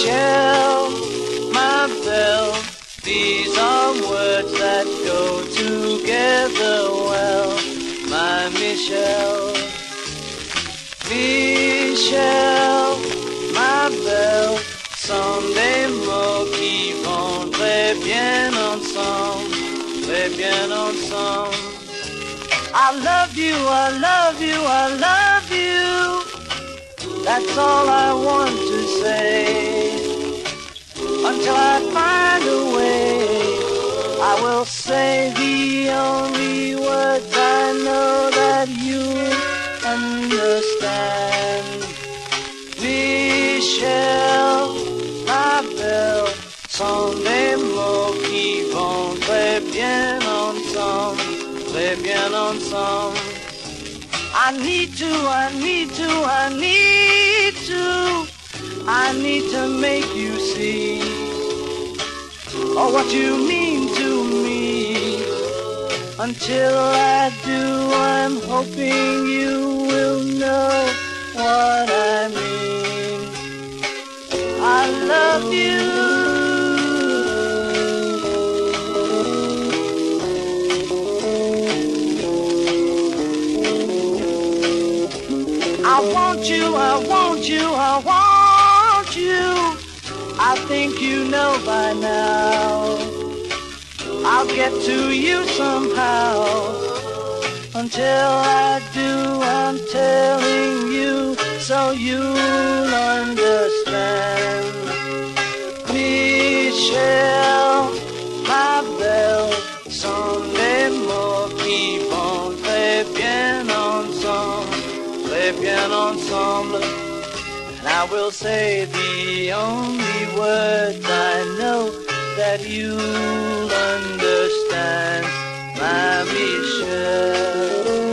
Michelle, my belle, these are words that go together well. My Michelle, Michelle, ma belle, sont des mots qui vont très bien ensemble, très bien ensemble. I love you, I love you, I love you. That's all I want to say. Until I find a way, I will say the only words I know that you understand. Michelle, ma belle, sont des mots qui vont très bien ensemble, très bien ensemble. I need to, I need to, I need to, I need to make you see oh, what you mean to me. Until I do, I'm hoping you will know what I mean. I love you. I want you, I want you, I want you. I think you know by now. I'll get to you somehow. Until I do, I'm telling you so you'll understand. Michelle, ma belle, sont les mots qui vont très bien ensemble, très bien ensemble. And I will say the only words I know that you'll understand, my Michelle.